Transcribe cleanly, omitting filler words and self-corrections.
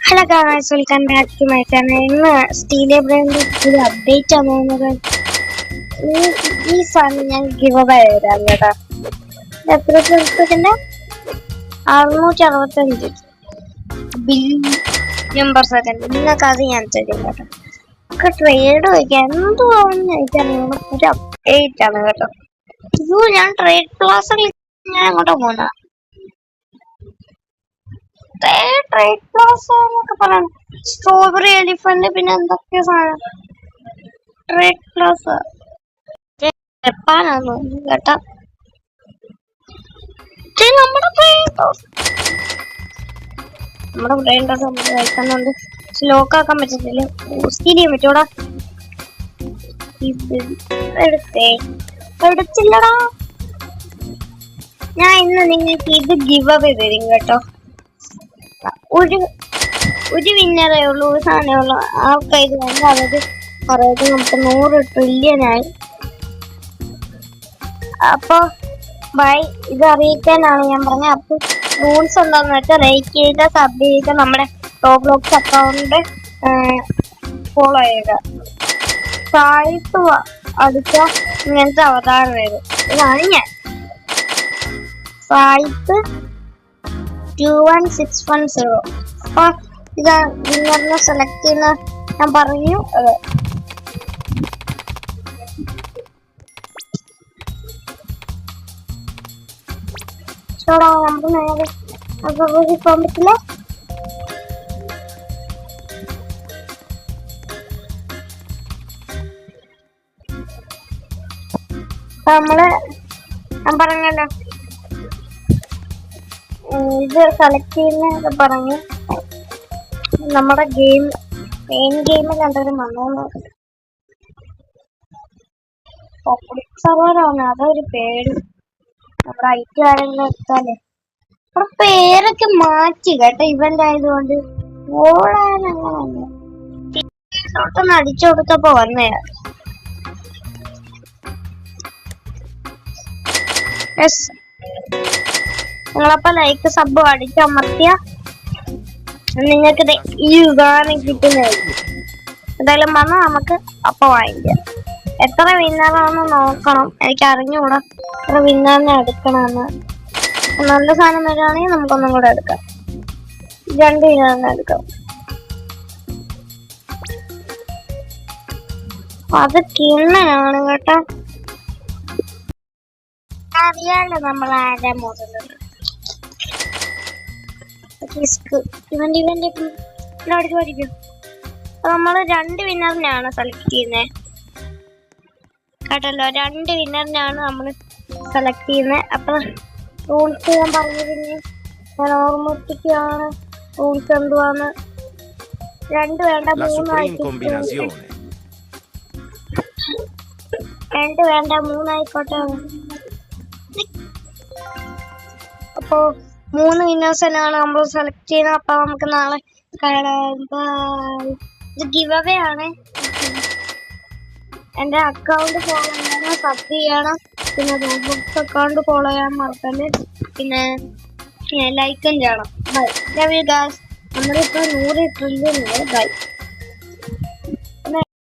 Hello guys, welcome back to my channel. ഇന്ന് സ്റ്റീലിയ brand ഒരു അപ്ഡേറ്റ് ആണ് പോകുന്നത്. ഈ സാധനം ഞാൻ ഗിവ് അവേ തരാം കേട്ടോ. എത്ര ദിവസത്തിന്റെ 665 ബില്യൺ സെക്കൻഡ് നിങ്ങൾക്ക് അത് ഞാൻ തരും കേട്ടോ. ട്രേഡ് വയ്ക്കാൻ എന്തുവാണെന്ന് എനിക്കറിയാം. ഒരു അപ്ഡേറ്റ് ആണ് കേട്ടോ. ഞാൻ ട്രേഡ് ക്ലാസ്സിൽ ഞാൻ അങ്ങോട്ടാ പോകുന്ന ട്രേഡ് പ്ലാസ എന്നൊക്കെ പറയാം. സ്ട്രോബെറി എലിഫന്റ് പിന്നെ എന്തൊക്കെ സാധനം ട്രേഡ് പ്ലാസ ജപ്പാനാന്ന് തോന്നുന്നു കേട്ടാ. നമ്മുടെ ബ്രെയിൻ ഡോസ് നമ്മൾ കഴിക്കുന്നുണ്ട്. ലോക്കാക്കാൻ പറ്റത്തില്ല, യൂസ് ചെയ്യാൻ പറ്റൂടാ. എടുത്തില്ലടാ. ഞാൻ ഇന്ന് നിങ്ങൾക്ക് ഇത് ഗിവ് അവേ തരും കേട്ടോ. ഒരു വിന്നറേ ഉള്ളൂ, ഒരു സാധനമേ ഉള്ളൂ. ആൾക്കാർ വേണ്ട അവര് പറയുന്നത് നമുക്ക് 100 ട്രില്യനായി. അപ്പൊ ബൈ ഇത് അറിയിക്കാനാണ് ഞാൻ പറഞ്ഞത്. അപ്പൊ റൂൾസ് എന്താന്ന് വെച്ചാൽ ലൈക്ക് ചെയ്യുക, സബ് ചെയ്യുക, നമ്മുടെ റോബ്ലോക്സ് അക്കൗണ്ട് ഫോളോ ചെയ്യുക. സായിപ്പ് അടിച്ച ഇങ്ങനത്തെ അവതാരം വരും. ഇതാണ് ഞാൻ സായിപ്പ് 21610. അപ്പൊ ഇത് വിന്നറിനെ സെലക്ട് ചെയ്യുന്ന ഞാൻ പറഞ്ഞു. നമുക്ക് നേരെ പോകാൻ പറ്റില്ല. നമ്മള് ഞാൻ പറഞ്ഞല്ലോ ഇത് സെലക്ട് ചെയ്യുന്ന പറഞ്ഞു. നമ്മുടെ മെയിൻ ഗെയിമിൽ എന്തെങ്കിലും വന്നോന്ന് പബ്ലിക് സർവറാണ്, അതൊരു പേര്. നമ്മുടെ ഐറ്റി ആരെങ്കിലും എടുത്താലേ നമ്മുടെ പേരൊക്കെ മാറ്റി കേട്ടോ. ഇവന്റ് ആയതുകൊണ്ട് ഓടാനങ്ങനെ അടിച്ചു കൊടുത്തപ്പോ വന്നേ. നിങ്ങളപ്പോ ലൈക്ക് സബ് അടിച്ചമർത്തിയ നിങ്ങൾക്ക് ഈ ഗാനം കിട്ടുന്നതായിരിക്കും. എന്തായാലും വന്നാൽ നമുക്ക് അപ്പൊ വാങ്ങിക്കാം. എത്ര വിന്നറാണെന്ന് നോക്കണം, എനിക്ക് അറിഞ്ഞുകൂടാ എത്ര വിന്നറിനെ എടുക്കണമെന്ന്. നല്ല സാധനം വരികയാണെങ്കിൽ നമുക്കൊന്നും കൂടെ എടുക്കാം. 2 വിന്നറിനെ എടുക്കാം. അത് കിണ്ണനാണ് കേട്ടോ. അറിയാലോ നമ്മൾ ആരാ മുതലുണ്ട്. ഇവന്റ് നമ്മള് 2 വിന്നറിനെയാണ് സെലക്ട് ചെയ്യുന്നത് കേട്ടല്ലോ. 2 വിന്നറിനെയാണ് നമ്മൾ സെലക്ട് ചെയ്യുന്നത്. അപ്പൊ റൂൾസ് ഞാൻ പറഞ്ഞതിന് ഞാൻ ഓർമ്മിപ്പിക്കുകയാണ്. റൂൾസ് എന്തുവാന്ന്. 2 വേണ്ട 3 ആയിക്കോട്ടെ. അപ്പൊ 3 വിന്നേഴ്സിനാണ് നമ്മൾ സെലക്ട് ചെയ്യുന്നത്. അപ്പൊ നമുക്ക് നാളെ ഇത് ഗിവ് അവേ ആണ്. എന്റെ അക്കൗണ്ട് ഫോളോ ചെയ്യണം, സബ് ചെയ്യണം, പിന്നെ റോബ്ലോക്സ് അക്കൗണ്ട് ഫോളോ ചെയ്യാൻ മറക്കല്ലേ, പിന്നെ ലൈക്കും ചെയ്യണം. ബൈ. Love you guys. നമ്മളിപ്പോ 100 ട്രില്യൺ ബൈ.